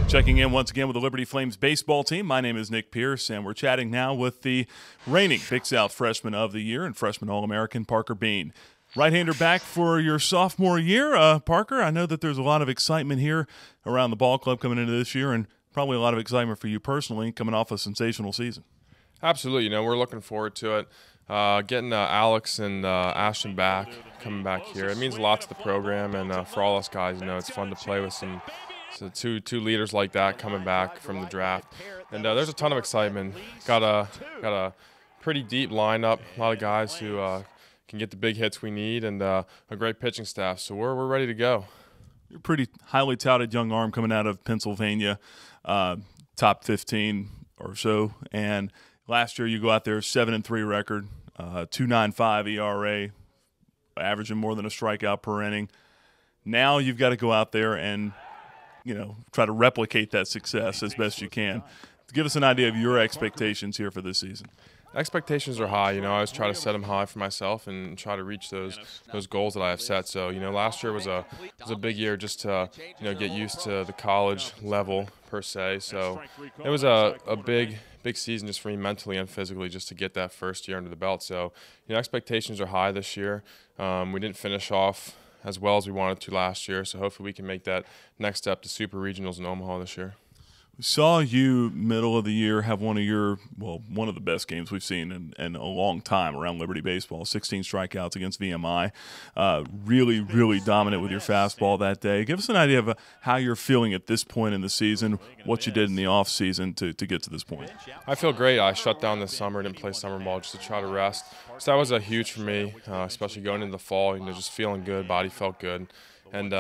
Checking in once again with the Liberty Flames baseball team. My name is Nick Pierce, and we're chatting now with the reigning Big South Freshman of the Year and Freshman All-American Parker Bean. Right-hander back for your sophomore year. Parker, I know that there's a lot of excitement here around the ball club coming into this year, and probably a lot of excitement for you personally coming off a sensational season. Absolutely. We're looking forward to it. Getting Alex and Ashton back, coming back here, it means a lot to the program, and for all us guys, it's fun to play with some two leaders like that coming back from the draft. And there's a ton of excitement. Got a pretty deep lineup, a lot of guys who can get the big hits we need, and a great pitching staff. So we're ready to go. You're a pretty highly touted young arm coming out of Pennsylvania, top 15 or so, and last year you go out there 7-3 record, 2.95 ERA, averaging more than a strikeout per inning. Now you've got to go out there and try to replicate that success as best you can. Give us an idea of your expectations here for this season. Expectations are high. I always try to set them high for myself and try to reach those goals that I have set. So, last year was a big year just to, get used to the college level per se. So it was a big season just for me mentally and physically just to get that first year under the belt. So, expectations are high this year. We didn't finish off as well as we wanted to last year, so hopefully we can make that next step to Super Regionals in Omaha this year. We saw you middle of the year have one of the best games we've seen in a long time around Liberty baseball. 16 strikeouts against VMI. Really, really dominant with your fastball that day. Give us an idea of how you're feeling at this point in the season, what you did in the offseason to get to this point. I feel great. I shut down this summer, didn't play summer ball just to try to rest. So that was huge for me, especially going into the fall, just feeling good, body felt good. And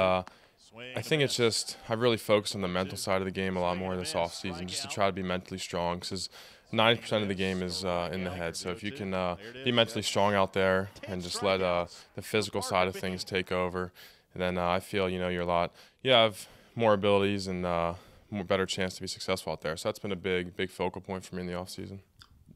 I think it's just I've really focused on the mental side of the game a lot more this offseason, just to try to be mentally strong, because 90% of the game is in the head. So if you can be mentally strong out there and just let the physical side of things take over, then I feel you have more abilities and better chance to be successful out there. So that's been a big focal point for me in the offseason.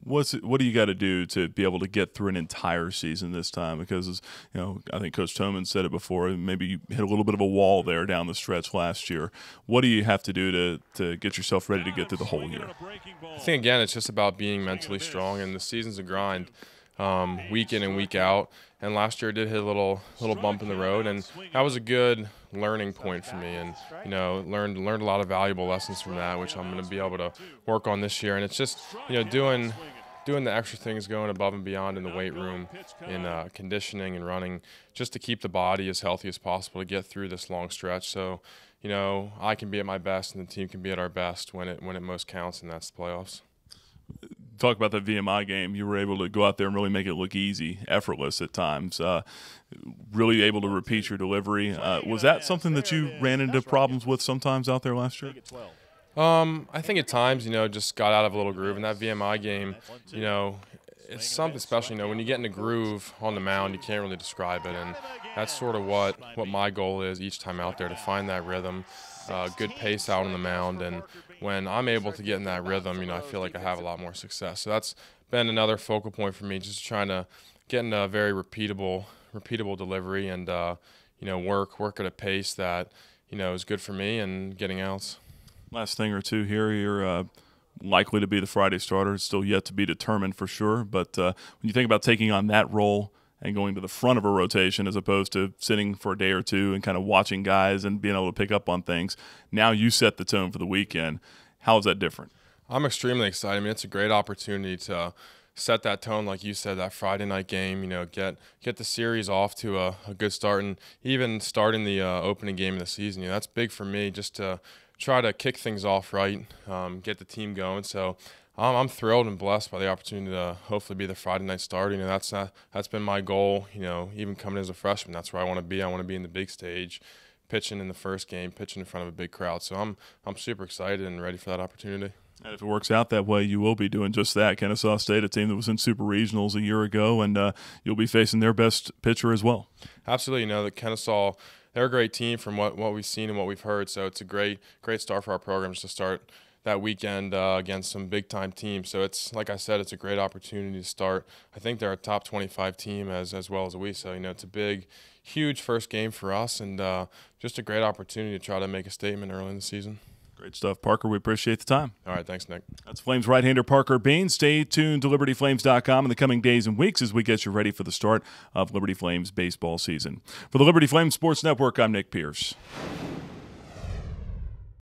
What do you got to do to be able to get through an entire season this time? Because I think Coach Toman said it before. Maybe you hit a little bit of a wall there down the stretch last year. What do you have to do to get yourself ready to get through the whole year? I think again, it's just about being mentally strong, and the season's a grind, week in and week out. And last year I did hit a little bump in the road, and that was a good learning point for me. And learned a lot of valuable lessons from that, which I'm going to be able to work on this year. And it's just doing the extra things, going above and beyond in the weight room, in conditioning and running, just to keep the body as healthy as possible to get through this long stretch. So, I can be at my best and the team can be at our best when it most counts, and that's the playoffs. Talk about that VMI game. You were able to go out there and really make it look easy, effortless at times. Really able to repeat your delivery. Was that something that you ran into problems with sometimes out there last year? I think at times, just got out of a little groove. In that VMI game, it's something special. When you get in a groove on the mound, you can't really describe it. And that's sort of what my goal is each time out there, to find that rhythm, good pace out on the mound. And when I'm able to get in that rhythm, I feel like I have a lot more success. So that's been another focal point for me, just trying to get in a very repeatable delivery and, work at a pace that, is good for me and getting outs. Last thing or two here, you're likely to be the Friday starter. It's still yet to be determined for sure. But when you think about taking on that role and going to the front of a rotation as opposed to sitting for a day or two and kind of watching guys and being able to pick up on things, now you set the tone for the weekend. How is that different? I'm extremely excited. It's a great opportunity to set that tone, like you said, that Friday night game, get the series off to a good start, and even starting the opening game of the season. That's big for me, just to try to kick things off right, get the team going. So I'm thrilled and blessed by the opportunity to hopefully be the Friday night starter. That's been my goal, even coming as a freshman. That's where I want to be. I want to be in the big stage, pitching in the first game, pitching in front of a big crowd. So I'm super excited and ready for that opportunity. And if it works out that way, you will be doing just that. Kennesaw State, a team that was in Super Regionals a year ago, and you'll be facing their best pitcher as well. Absolutely. The Kennesaw, they're a great team from what we've seen and what we've heard. So it's a great start for our program just to start that weekend against some big-time teams. So it's, like I said, it's a great opportunity to start. I think they're a top 25 team as well as we. So, it's a big, huge first game for us, and just a great opportunity to try to make a statement early in the season. Great stuff, Parker. We appreciate the time. All right, thanks, Nick. That's Flames right-hander Parker Bean. Stay tuned to LibertyFlames.com in the coming days and weeks as we get you ready for the start of Liberty Flames baseball season. For the Liberty Flames Sports Network, I'm Nick Pierce.